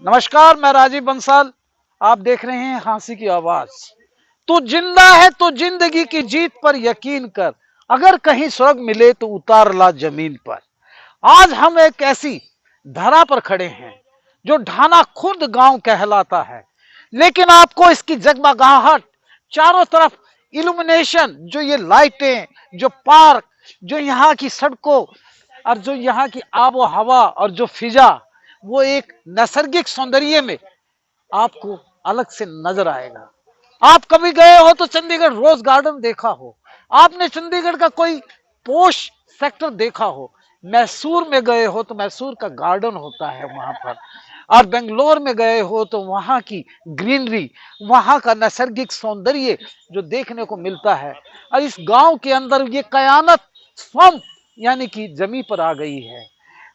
नमस्कार, मैं राजीव बंसल। आप देख रहे हैं हाँसी की आवाज। तू जिंदा है तो जिंदगी की जीत पर यकीन कर, अगर कहीं स्वर्ग मिले तो उतार ला जमीन पर। आज हम एक ऐसी धरा पर खड़े हैं जो ढाना खुर्द गांव कहलाता है, लेकिन आपको इसकी जगमगाहट, चारों तरफ इल्यूमिनेशन, जो ये लाइटें, जो पार्क, जो यहाँ की सड़कों और जो यहाँ की आबो हवा और जो फिजा, वो एक नैसर्गिक सौंदर्य में आपको अलग से नजर आएगा। आप कभी गए हो तो चंडीगढ़ रोज गार्डन देखा हो, आपने चंडीगढ़ का कोई पोश सेक्टर देखा हो, मैसूर में गए हो तो मैसूर का गार्डन होता है वहां पर, और बेंगलोर में गए हो तो वहां की ग्रीनरी, वहां का नैसर्गिक सौंदर्य जो देखने को मिलता है। और इस गांव के अंदर ये कयानत स्वयं यानी कि जमी पर आ गई है।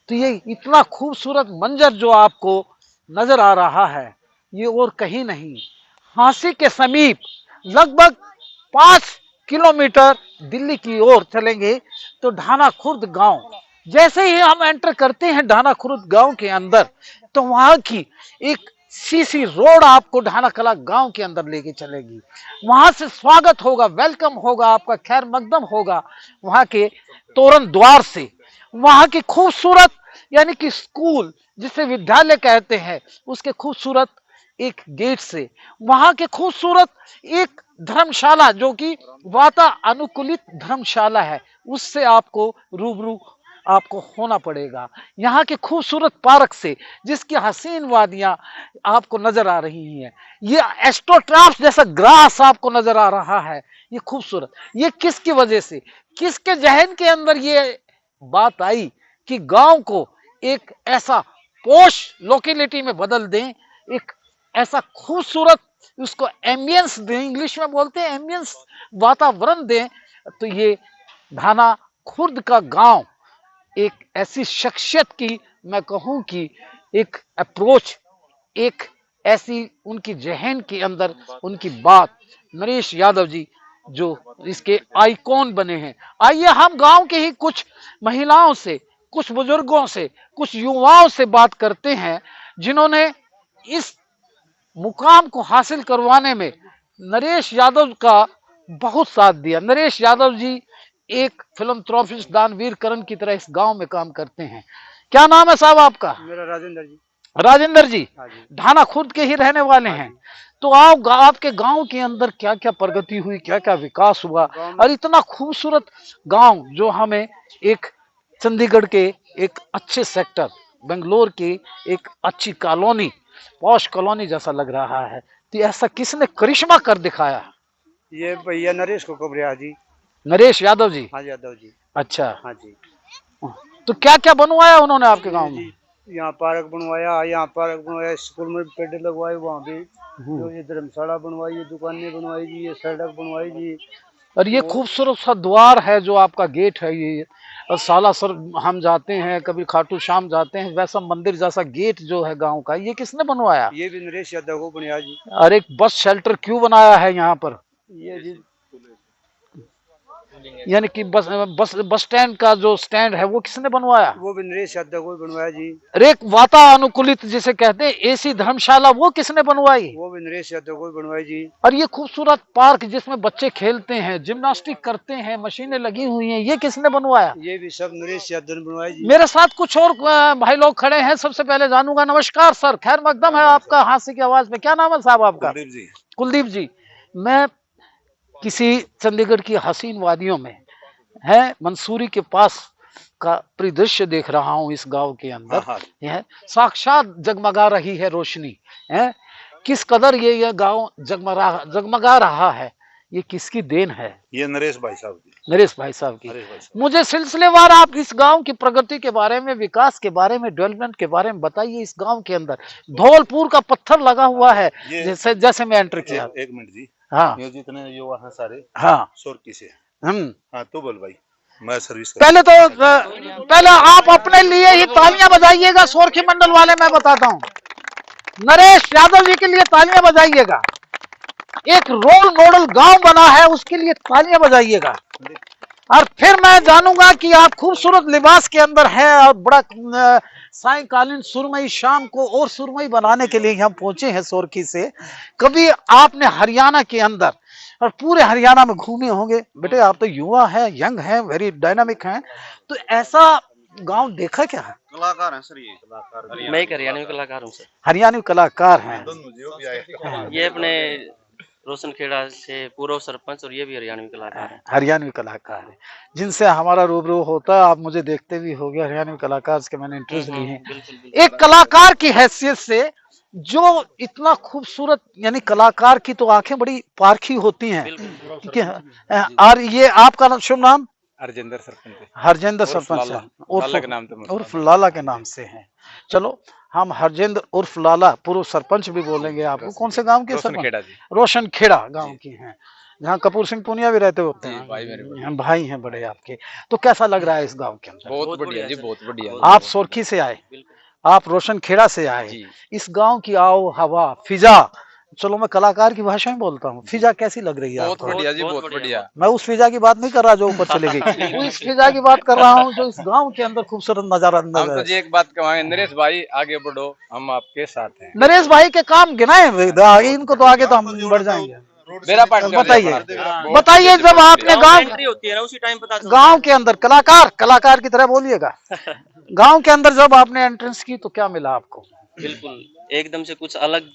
तो ये इतना खूबसूरत मंजर जो आपको नजर आ रहा है, ये और कहीं नहीं, हाँसी के समीप लगभग 5 किलोमीटर दिल्ली की ओर चलेंगे तो ढाना खुर्द गांव, जैसे ही हम एंटर करते हैं ढाना खुर्द गांव के अंदर, तो वहां की एक सीसी रोड आपको ढाना कला गांव के अंदर लेके चलेगी। वहां से स्वागत होगा, वेलकम होगा, आपका खैर मकदम होगा वहां के तोरण द्वार से। वहां की खूबसूरत यानी कि स्कूल जिसे विद्यालय कहते हैं, उसके खूबसूरत एक गेट से, वहां के खूबसूरत एक धर्मशाला जो कि वातानुकूलित धर्मशाला है, उससे आपको रूबरू आपको होना पड़ेगा। यहाँ के खूबसूरत पार्क से, जिसकी हसीन वादियां आपको नजर आ रही हैं, ये एस्ट्रोट्राफ जैसा ग्रास आपको नजर आ रहा है, ये खूबसूरत, ये किसकी वजह से, किसके जहन के अंदर ये बात आई कि गांव को एक ऐसा पोश लोकेलिटी में बदल दें, एक ऐसा खूबसूरत उसको एम्बियंस दें, इंग्लिश में बोलते हैं एम्बियंस, वातावरण दें। तो ये ढाना खुर्द का गांव एक ऐसी शख्सियत की, मैं कहूं कि एक अप्रोच, एक ऐसी उनकी जहन के अंदर उनकी बात, नरेश यादव जी जो इसके आइकॉन बने हैं। आइए हम गांव के ही कुछ महिलाओं से, कुछ बुजुर्गों से, कुछ युवाओं से बात करते हैं जिन्होंने इस मुकाम को हासिल करवाने में नरेश यादव का बहुत साथ दिया। नरेश यादव जी एक फिलंथ्रोपिस्ट दानवीर करण की तरह इस गांव में काम करते हैं। क्या नाम है साहब आपका? मेरा राजेंद्र जी। राजेंद्र जी ढाना खुर्द के ही रहने वाले हैं। तो आप आपके गांव के अंदर क्या क्या प्रगति हुई, क्या क्या विकास हुआ, और इतना खूबसूरत गांव जो हमें एक चंडीगढ़ के एक अच्छे सेक्टर, बेंगलोर की एक अच्छी कॉलोनी, पॉश कॉलोनी जैसा लग रहा है, तो ऐसा किसने करिश्मा कर दिखाया? ये भैया नरेश को कबरिया जी। नरेश यादव जी। हाँ यादव जी। अच्छा, हाँ जी। तो क्या क्या बनवाया उन्होंने आपके गांव में? यहाँ पार्क बनवाया, यहाँ पार्क बनवाया, स्कूल में पेड़ लगवाए, वहाँ भी जो ये धर्मशाला बनवाई, ये दुकानें बनवाई जी, ये सड़क बनवाई जी। और ये खूबसूरत सा द्वार है जो आपका गेट है, ये और सालासर हम जाते हैं, कभी खाटू श्याम जाते हैं, वैसा मंदिर जैसा गेट जो है गांव का, ये किसने बनवाया? ये भी नरेश यादव को बनाया जी। और एक बस शेल्टर क्यों बनाया है यहाँ पर? ये जी यानी कि बस स्टैंड का जो स्टैंड है वो किसने बनवाया? वो भी नरेश यादव को बनवाया जी। अरे एक वातानुकूलित जिसे कहते हैं एसी धर्मशाला, वो किसने बनवाई? वो भी नरेश यादव को बनवाई जी। और ये खूबसूरत पार्क जिसमें बच्चे खेलते हैं, जिम्नास्टिक करते हैं, मशीनें लगी हुई हैं, ये किसने बनवाया? ये भी सब नरेश यादव ने बनवाई जी। मेरे साथ कुछ और भाई लोग खड़े हैं, सबसे पहले जानूंगा। नमस्कार सर, खैर मकदम है आपका हाँसी की आवाज में। क्या नाम है साहब आपका? कुलदीप जी। कुलदीप जी, मैं किसी चंडीगढ़ की हसीन वादियों में है मंसूरी के पास का परिदृश्य देख रहा हूँ। इस गांव के अंदर यह साक्षात जगमगा रही है रोशनी है। किस कदर ये गांव जगमगा रहा है, ये किसकी देन है? ये नरेश भाई साहब की। नरेश भाई साहब की। मुझे सिलसिलेवार आप इस गांव की प्रगति के बारे में, विकास के बारे में, डेवलपमेंट के बारे में बताइए। इस गांव के अंदर धौलपुर का पत्थर लगा हुआ है, जैसे मैं एंटर किया। एक मिनट जी। हाँ, ये जितने युवा हैं सारे, हाँ, सोरकी से। हाँ, तो बोल भाई, मैं सर्विस पहले आप अपने लिए ही तालियां बजाइएगा। सोरखी मंडल वाले मैं बताता हूँ, नरेश यादव जी के लिए तालियां बजाइएगा। एक रोल मॉडल गांव बना है, उसके लिए तालियां बजाइएगा। और फिर मैं जानूंगा कि आप खूबसूरत लिबास के अंदर हैं और बड़ा सायंकालीन सुरमई शाम को और सुरमई बनाने के लिए हम पहुंचे हैं सोरखी से। कभी आपने हरियाणा के अंदर और पूरे हरियाणा में घूमे होंगे बेटे, आप तो युवा हैं, यंग हैं, वेरी डायनामिक हैं, तो ऐसा गांव देखा क्या? कलाकार हैं सर, ये कलाकार। मैं एक हरियाणवी कलाकार हूँ सर। हरियाणवी कलाकार हैं। ये अपने रोशन खेड़ा से पूर्व सरपंच और ये भी हरियाणवी कलाकार हैं। हरियाणवी कलाकार है जिनसे हमारा रूबरू होता है। आप मुझे देखते भी हो गए हरियाणवी कलाकार के मैंने इंटरेस्ट ली है। एक कलाकार की हैसियत से जो इतना खूबसूरत, यानी कलाकार की तो आंखें बड़ी पारखी होती हैं। और ये आपका नाम, शुभ नाम? हरजिंदर सरपंच। हरजिंदर सरपंच है, उर्फ लाला के नाम से हैं। चलो हम हरजिंदर उर्फ लाला, पूर्व सरपंच भी बोलेंगे आपको। कौन से गांव के सरपंच? रोशन खेड़ा गांव की हैं, जहाँ कपूर सिंह पुनिया भी रहते होते हैं। भाई हैं बड़े आपके। तो कैसा लग रहा है इस गांव के अंदर? बहुत बढ़िया जी, बहुत बढ़िया। आप सोरखी से आए, आप रोशन खेड़ा से आए, इस गांव की आओ हवा, फिजा, चलो मैं कलाकार की भाषा में बोलता हूँ, फिजा कैसी लग रही है? बहुत बढ़िया जी, बहुत बढ़िया। मैं उस फिजा की बात नहीं कर रहा जो ऊपर चले गई, इस फिजा की बात कर रहा हूँ जो इस गांव के अंदर खूबसूरत नजारा। हम तो जी एक बात कहेंगे, नरेश भाई आगे बढ़ो, हम आपके साथ हैं। नरेश भाई के काम गिनाए आगे, इनको तो आगे तो हम बढ़ जाएंगे। मेरा पार्ट बताइए जब आपने गांव के अंदर कलाकार की तरह बोलिएगा, गांव के अंदर जब आपने एंट्रेंस की तो क्या मिला आपको? बिल्कुल एकदम से कुछ अलग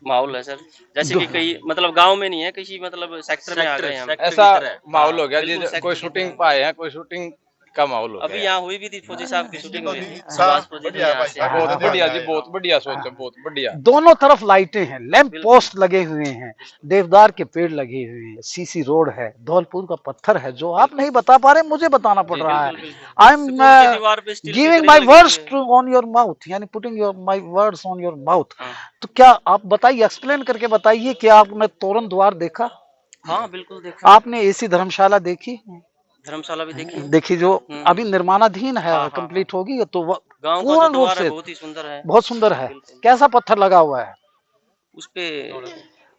माहौल है सर, जैसे कि कई मतलब गांव में नहीं है, किसी मतलब सेक्टर में आ गए हम। ऐसा माहौल हो गया जी, कोई शूटिंग पे आए हैं, कोई शूटिंग का माहौल हो गया। अभी यहाँ हुई भी थी, फौजी साहब की शूटिंग हुई थी। बहुत बढ़िया जी, बहुत बढ़िया सोच है, बहुत बढ़िया। दोनों तरफ लाइटें हैं, लैंप पोस्ट लगे हुए हैं, देवदार के पेड़ लगे हुए हैं, सीसी रोड है, धौलपुर का पत्थर है, जो आप नहीं बता पा रहे, मुझे बताना पड़ रहा है। I am giving my words on your mouth, यानी putting your my words on your mouth. तो क्या आप बताइए, एक्सप्लेन करके बताइए कि आपने तोरण द्वार देखा? हाँ बिल्कुल देखा। आपने एसी धर्मशाला देखी? धर्मशाला भी देखी जो अभी निर्माणाधीन है, कंप्लीट होगी तो गांव का जो द्वार है बहुत ही सुंदर है, बहुत सुंदर है। कैसा पत्थर लगा हुआ है उस पे?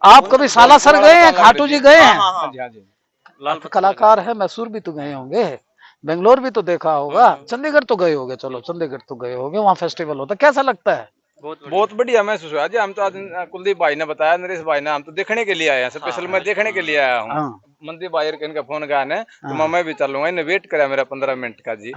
आप कभी सालासर गए हैं, खाटू जी गए हैं? लाल कलाकार है, मैसूर भी तो गए होंगे, बेंगलोर भी तो देखा होगा, चंडीगढ़ तो गए होंगे। चलो चंडीगढ़ तो गए होंगे, वहाँ फेस्टिवल होता, कैसा लगता है? बहुत बढ़िया महसूस हुआ जी। हम तो आज कुलदीप भाई ने बताया, नरेश भाई ने, हम तो देखने के लिए आए हैं, स्पेशल मैं देखने के लिए आया हूँ। मंदिर बाहर के इनका फोन गया ने तो मैं भी चलूंगा, इन्हें वेट करा मेरा 15 मिनट का जी,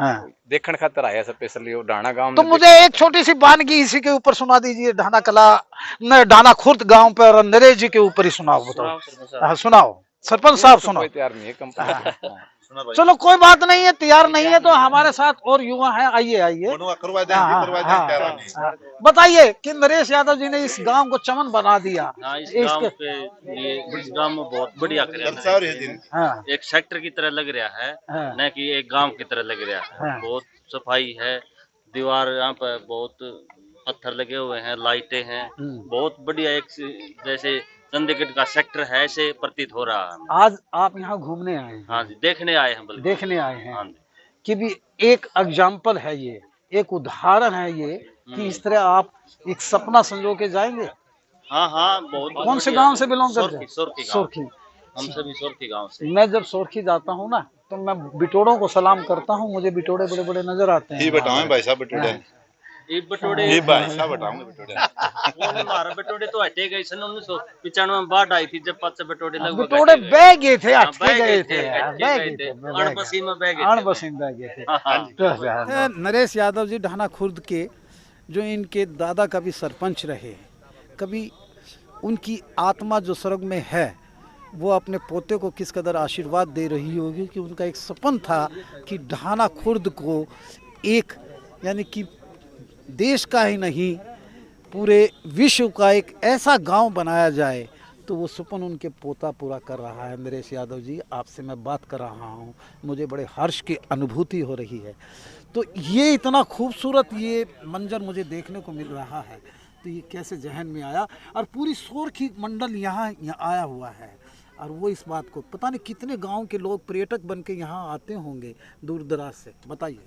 देखने खातर आया स्पेशली ढाना गांव में। तो मुझे एक छोटी सी वानगी इसी के ऊपर सुना दीजिए, ढाना खुर्द गांव पर नरेश जी के ऊपर ही सुनाओ, बताओ। सुनाओ सरपंच साहब, सुनाओ। तैयार नहीं है कंपनी। चलो कोई बात नहीं है, तैयार नहीं है तो हमारे साथ और युवा हैं, आइए आइए बताइए कि नरेश यादव जी ने इस गांव को चमन बना दिया। इस गांव में बहुत बढ़िया कर, एक सेक्टर की तरह लग रहा है, न कि एक गांव की तरह लग रहा है। बहुत सफाई है, दीवार यहाँ पर बहुत पत्थर लगे हुए हैं, लाइटें हैं, बहुत बढ़िया। एक जैसे चंडीगढ़ का सेक्टर है ऐसे प्रतीत हो रहा है। आज आप यहाँ घूमने आए हैं? हाँ जी, देखने आए हैं, बल्कि देखने आए हैं। हाँ जी, कि भी एक एग्जाम्पल है ये, एक उदाहरण है ये कि इस तरह आप एक सपना संजो के जाएंगे। हाँ हाँ, बहुत। कौन से गांव से बिलोंग करते हैं? सोरखी। हम सभी सोरखी गांव से। मैं जब सोरखी जाता हूँ ना तो मैं बिटोड़ों को सलाम करता हूँ, मुझे बिटोड़े बड़े बड़े नजर आते हैं। भाई साहब बिटोड़े, ये भाई साहब बताऊंगा बिटोड़े। हमारा बिटोड़े तो हटे गए सन 1995 में बाढ़ आई थी, जब 5 बिटोड़े लगभग बिटोड़े बह गए थे, अटके गए थे, अणबसी में बह गए थे। नरेश यादव जी ढाना खुर्द के, जो इनके दादा कभी सरपंच रहे, कभी उनकी आत्मा जो स्वर्ग में है वो अपने पोते को किस कदर आशीर्वाद दे रही होगी कि उनका एक सपन था कि ढाना खुर्द को एक, यानी कि देश का ही नहीं पूरे विश्व का एक ऐसा गांव बनाया जाए, तो वो सपन उनके पोता पूरा कर रहा है। नरेश यादव जी, आपसे मैं बात कर रहा हूँ, मुझे बड़े हर्ष की अनुभूति हो रही है। तो ये इतना खूबसूरत ये मंजर मुझे देखने को मिल रहा है, तो ये कैसे जहन में आया? और पूरी सोरखी मंडल यहाँ आया हुआ है, और वो इस बात को पता नहीं कितने गांव के लोग पर्यटक बन के यहाँ आते होंगे दूर दराज से, बताइए।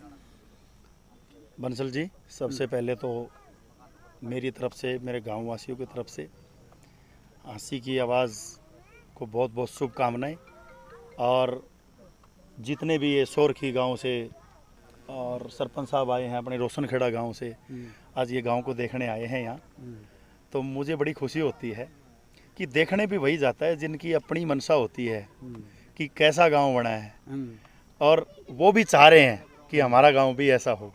बंसल जी, सबसे पहले तो मेरी तरफ से, मेरे गाँव वासियों की तरफ से हंसी की आवाज़ को बहुत बहुत शुभकामनाएं। और जितने भी ये सोरखी गांव से और सरपंच साहब आए हैं अपने रोशनखेड़ा गांव से, आज ये गांव को देखने आए हैं यहाँ। तो मुझे बड़ी खुशी होती है कि देखने भी वही जाता है जिनकी अपनी मंशा होती है कि कैसा गांव बना है, और वो भी चाह रहे हैं कि हमारा गांव भी ऐसा हो।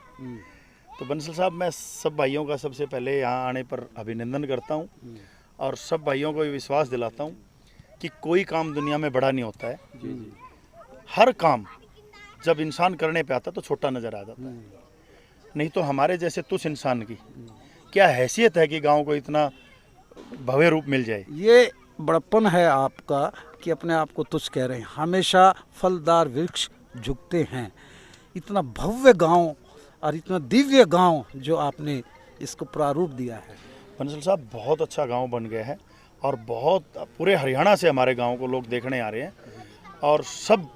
तो बंसल साहब, मैं सब भाइयों का सबसे पहले यहाँ आने पर अभिनंदन करता हूँ और सब भाइयों को ये विश्वास दिलाता हूँ कि कोई काम दुनिया में बड़ा नहीं होता है। हर काम जब इंसान करने पे आता तो छोटा नज़र आ जाता है। नहीं तो हमारे जैसे तुच्छ इंसान की क्या हैसियत है कि गांव को इतना भव्य रूप मिल जाए। ये बड़प्पन है आपका कि अपने आप को तुच्छ कह रहे हैं। हमेशा फलदार वृक्ष झुकते हैं। इतना भव्य गांव और इतना दिव्य गांव जो आपने इसको प्रारूप दिया है। बंसल साहब, बहुत अच्छा गांव बन गया है और बहुत पूरे हरियाणा से हमारे गांव को लोग देखने आ रहे हैं और सब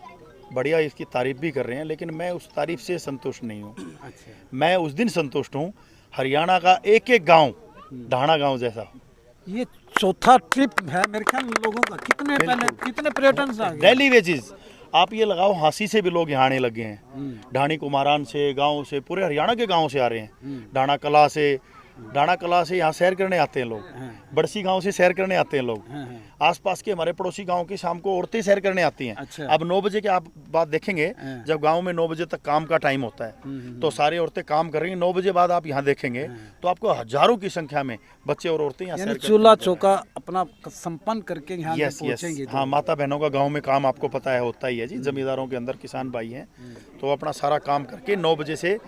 बढ़िया इसकी तारीफ भी कर रहे हैं, लेकिन मैं उस तारीफ से संतुष्ट नहीं हूँ। अच्छा। मैं उस दिन संतुष्ट हूँ हरियाणा का एक एक गांव ढाणा गांव जैसा। ये चौथा ट्रिप है मेरे ख्याल लोगों का। कितने पर्यटन आ गए? डेली वेजेस आप ये लगाओ, हाँसी से भी लोग यहाँ आने लगे हैं। ढाणी कुमारान से, गांव से, पूरे हरियाणा के गांव से आ रहे हैं। ढाणा कला से यहाँ सैर करने आते हैं लोग। बड़सी गांव से सैर करने आते हैं लोग। आसपास के हमारे पड़ोसी गांव की शाम को औरतें सैर करने आती हैं। अच्छा। अब 9 बजे के आप बात देखेंगे, जब गांव में 9 बजे तक काम का टाइम होता है तो सारी औरतें काम कर रही हैं। 9 बजे बाद आप यहाँ देखेंगे तो आपको हजारों की संख्या में बच्चे और औरतें यहाँ सैर चूल्हा चौका अपना संपन्न करके यहाँ यस पहुँचेंगे। हाँ, माता बहनों का गांव में काम आपको पता है होता ही है जी। जमींदारों के अंदर किसान भाई हैं तो अपना सारा काम करके 9 बजे से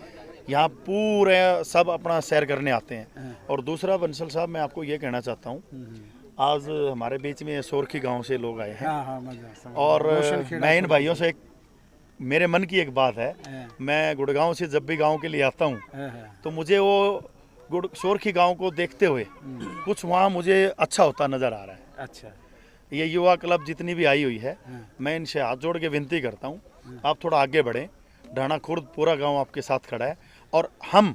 यहाँ पूरे सब अपना सैर करने आते हैं। और दूसरा बंसल साहब, मैं आपको ये कहना चाहता हूँ, आज हमारे बीच में सोरखी गांव से लोग आए हैं और मैं इन भाइयों से मेरे मन की एक बात है। मैं गुड़गांव से जब भी गांव के लिए आता हूँ तो मुझे वो सोरखी गांव को देखते हुए कुछ वहाँ मुझे अच्छा होता नज़र आ रहा है। अच्छा। ये युवा क्लब जितनी भी आई हुई है, मैं इनसे हाथ जोड़ के विनती करता हूँ, आप थोड़ा आगे बढ़ें। ढाणा खुर्द पूरा गांव आपके साथ खड़ा है और हम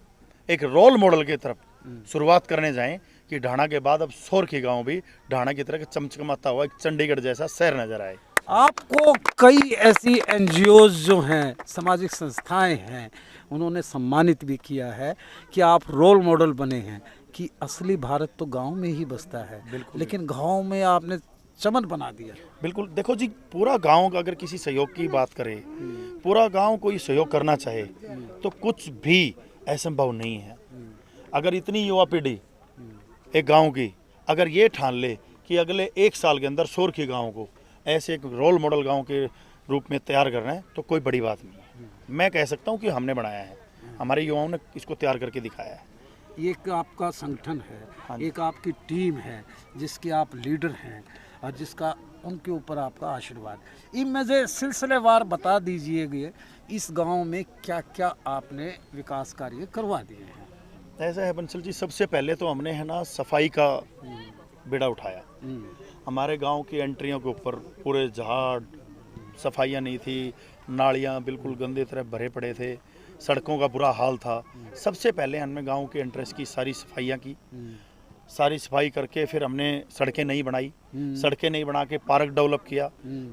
एक रोल मॉडल की तरफ शुरुआत करने जाएं कि ढाणा के बाद अब सोरखी गांव भी ढाणा की तरह चमचमाता हुआ एक चंडीगढ़ जैसा शहर नजर आए। आपको कई ऐसी एनजीओज जो हैं, सामाजिक संस्थाएं हैं, उन्होंने सम्मानित भी किया है कि आप रोल मॉडल बने हैं कि असली भारत तो गांव में ही बसता है। लेकिन गांव में आपने चमन बना दिया। बिल्कुल। देखो जी, पूरा गांव का अगर किसी सहयोग की बात करें, पूरा गांव कोई सहयोग करना चाहे तो कुछ भी असंभव नहीं है। अगर इतनी युवा पीढ़ी एक गांव की अगर ये ठान ले कि अगले 1 साल के अंदर सोरखी गांव को ऐसे एक रोल मॉडल गांव के रूप में तैयार करना है तो कोई बड़ी बात नहीं है। मैं कह सकता हूं कि हमने बनाया है, हमारे युवाओं ने इसको तैयार करके दिखाया है। एक आपका संगठन है, एक आपकी टीम है जिसके आप लीडर हैं और जिसका उनके ऊपर आपका आशीर्वाद। इनमें से सिलसिलेवार बता दीजिए इस गांव में क्या क्या आपने विकास कार्य करवा दिए हैं। ऐसा है बंसल जी, सबसे पहले तो हमने है ना सफाई का बेड़ा उठाया। हमारे गांव की एंट्रियों के ऊपर पूरे झाड़, सफाइयाँ नहीं थी, नालियाँ बिल्कुल गंदे तरह भरे पड़े थे, सड़कों का बुरा हाल था। सबसे पहले हमने गांव के एंट्रेंस की सारी सफाइयाँ की। सारी सफाई करके फिर हमने सड़कें नहीं बनाई। सड़कें नहीं बना के पार्क डेवलप किया।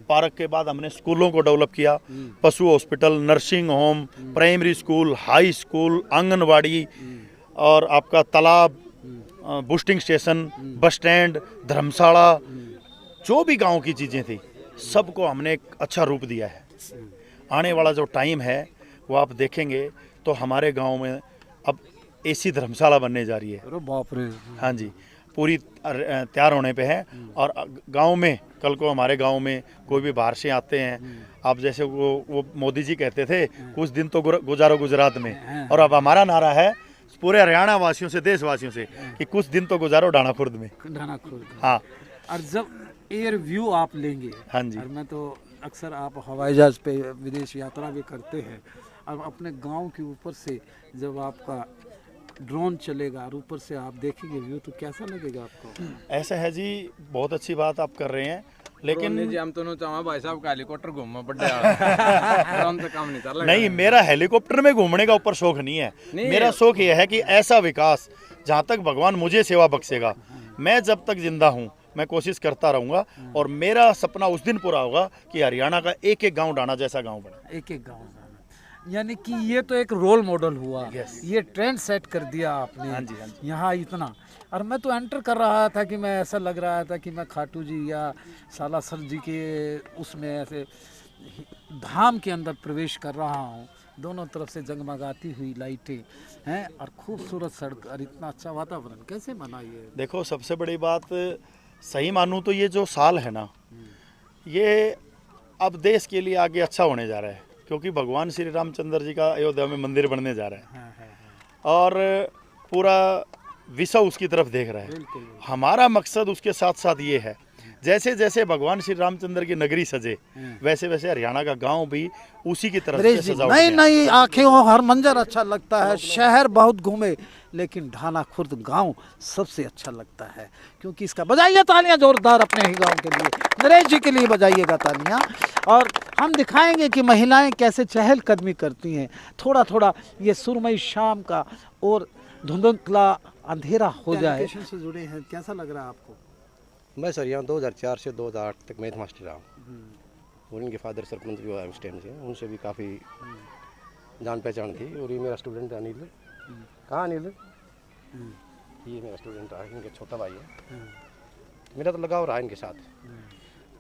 पार्क के बाद हमने स्कूलों को डेवलप किया। पशु hospital, nursing home, primary school, high school, anganwadi और आपका तालाब, बूस्टिंग स्टेशन, बस स्टैंड, धर्मशाला, जो भी गांव की चीज़ें थी सबको हमने एक अच्छा रूप दिया है। आने वाला जो टाइम है वो आप देखेंगे तो हमारे गांव में अब एसी धर्मशाला बनने जा रही है। अरे बाप रे। हाँ जी, पूरी तैयार होने पे है। और गांव में कल को हमारे गांव में कोई भी बाहर से आते हैं, आप जैसे वो मोदी जी कहते थे कुछ दिन तो गुजारो गुजरात में, और अब हमारा नारा है पूरे हरियाणा वासियों से, देशवासियों से कि कुछ दिन तो गुजारो ढाणा खुर्द में। ढाणा खुर्द। हाँ। और जब एयर व्यू आप लेंगे, हाँ जी, और मैं तो अक्सर आप हवाई जहाज पे विदेश यात्रा भी करते हैं, और अपने गांव के ऊपर से जब आपका ड्रोन चलेगा और ऊपर से आप देखेंगे व्यू तो कैसा लगेगा आपको? ऐसा है जी, बहुत अच्छी बात आप कर रहे हैं, लेकिन जी हम तो चाहूँ भाई साहब का हेलीकॉप्टर घूमना पड़े तो काम नहीं चल। नहीं, मेरा हेलीकॉप्टर में घूमने का ऊपर शौक नहीं है। मेरा शौक यह है कि ऐसा विकास जहाँ तक भगवान मुझे सेवा बख्शेगा, मैं जब तक जिंदा हूँ मैं कोशिश करता रहूँगा। और मेरा सपना उस दिन पूरा होगा कि हरियाणा का एक एक गाँव ढाणा जैसा गाँव बने। एक एक गाँव। यानी कि ये तो एक रोल मॉडल हुआ। Yes. ये ट्रेंड सेट कर दिया आपने। हाँ जी, हाँ जी। यहाँ इतना। और मैं तो एंटर कर रहा था कि मैं ऐसा लग रहा था कि मैं खाटू जी या सालासर जी के उसमें ऐसे धाम के अंदर प्रवेश कर रहा हूँ। दोनों तरफ से जगमगाती हुई लाइटें हैं और खूबसूरत सड़क और इतना अच्छा वातावरण, कैसे बना ये? देखो, सबसे बड़ी बात सही मानूं तो ये जो साल है ना, ये अब देश के लिए आगे अच्छा होने जा रहा है, क्योंकि भगवान श्री रामचंद्र जी का अयोध्या में मंदिर बनने जा रहा है और पूरा विश्व उसकी तरफ देख रहा है। हमारा मकसद उसके साथ साथ ये है, जैसे जैसे भगवान श्री रामचंद्र की नगरी सजे, वैसे वैसे हरियाणा का गांव भी उसी की तरफ से सजा। नई नई आंखें हो, हर मंजर अच्छा लगता है। शहर बहुत घूमे, लेकिन ढाना खुर्द गांव सबसे अच्छा लगता है, क्योंकि इसका बजाइए तालियां जोरदार अपने ही गांव के लिए, नरेश जी के लिए बजाइएगा तालियां। और हम दिखाएंगे कि महिलाएं कैसे चहलकदमी करती हैं। थोड़ा थोड़ा ये सुरमई शाम का और धुंधला अंधेरा हो जाए। से जुड़े हैं, कैसा लग रहा है आपको? मैं सर यहाँ 2004 से 2008 तक मैथ मास्टर रहा हूँ और इनके फादर सरपंच भी हुआ उस टाइम से, उनसे भी काफ़ी जान पहचान थी। और ये मेरा स्टूडेंट है अनिल। कहाँ अनिल? ये मेरा स्टूडेंट है, इनके छोटा भाई है। मेरा तो लगाव रहा इनके साथ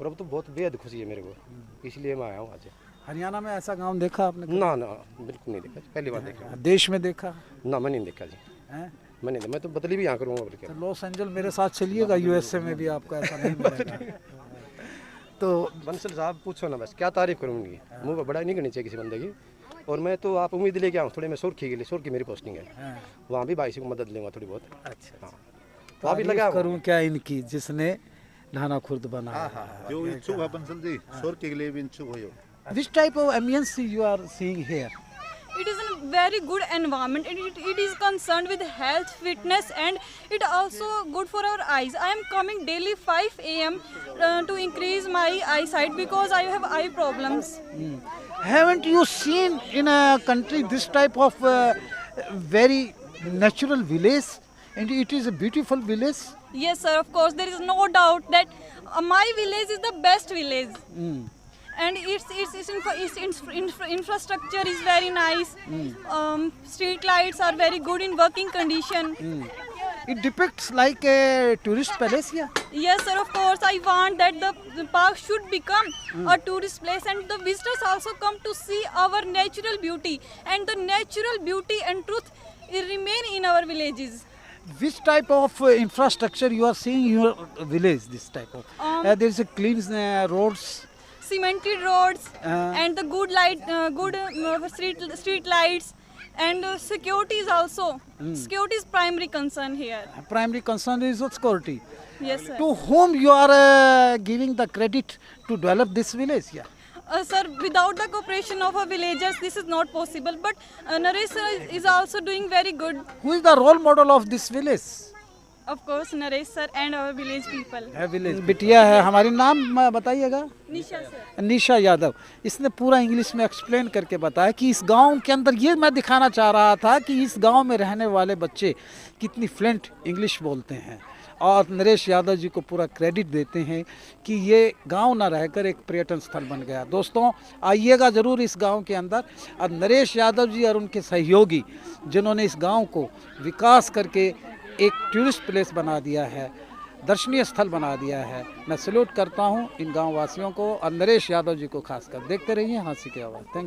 और अब तो बहुत बेहद खुशी है मेरे को, इसलिए मैं आया हूँ आज। हरियाणा में ऐसा गांव देखा आपने? ना ना, बिल्कुल नहीं देखा, पहली बार देखा। देश में देखा? ना, मैं नहीं देखा जी। हैं? मैं तो बदली भी यहाँ करूँगा। तो लॉस एंजल्स मेरे साथ चलिएगा, यूएसए में भी आपको ऐसा नहीं मिलेगा। तो बंसल साहब पूछो ना, बस क्या तारीफ करूँ उनकी, मुँह पर बड़ा नहीं करनी चाहिए किसी बंदे की। और मैं तो आप उम्मीद लेके आऊँ थोड़ी, मैं सुर्खी के लिए, सुर्खी मेरी पोस्टिंग है, वहाँ भी भाई से मदद लूँगा थोड़ी बहुत। अच्छा, हाँ, वहाँ भी लगा करूँ क्या इनकी, जिसने ढाना खुर्द बनाया। जो इच्छुक है बंसल जी, सुर्खी के लिए भी इच्छुक हो। Which type of ambience you are seeing here? It is a very good environment. It is concerned with health, fitness, and it also good for our eyes. I am coming daily 5 a.m. To increase my eyesight because I have eye problems. Haven't you seen in a country this type of very natural village? And it is a beautiful village. Yes, sir. Of course, there is no doubt that my village is the best village. And its infrastructure is very nice. Street lights are very good in working condition. It depicts like a tourist palace here. Yes, sir. Of course, I want that the park should become a tourist place, and the visitors also come to see our natural beauty, and the natural beauty and truth remain in our villages. Which type of infrastructure you are seeing in your village? This type of there is a clean roads. Cemented roads and the good light, good street lights, and security is also. Security is primary concern here. Primary concern is security. Yes, sir. To whom you are giving the credit to develop this village? Yeah. Sir, without the cooperation of our villagers, this is not possible. But Naresh sir is also doing very good. Who is the role model of this village? Of course, Naresh sir and our village people. Village बिटिया है हमारी, नाम बताइएगा? निशा sir. निशा यादव। इसने पूरा English में explain करके बताया कि इस गांव के अंदर, ये मैं दिखाना चाह रहा था कि इस गांव में रहने वाले बच्चे कितनी फ्लुएंट इंग्लिश बोलते हैं, और नरेश यादव जी को पूरा क्रेडिट देते हैं कि ये गांव ना रहकर एक पर्यटन स्थल बन गया। दोस्तों, आइएगा ज़रूर इस गांव के अंदर। और नरेश यादव जी और उनके सहयोगी जिन्होंने इस गांव को विकास करके एक टूरिस्ट प्लेस बना दिया है, दर्शनीय स्थल बना दिया है, मैं सैल्यूट करता हूं इन गांव वासियों को और नरेश यादव जी को खासकर। देखते रहिए हाँसी की आवाज़। Thank you.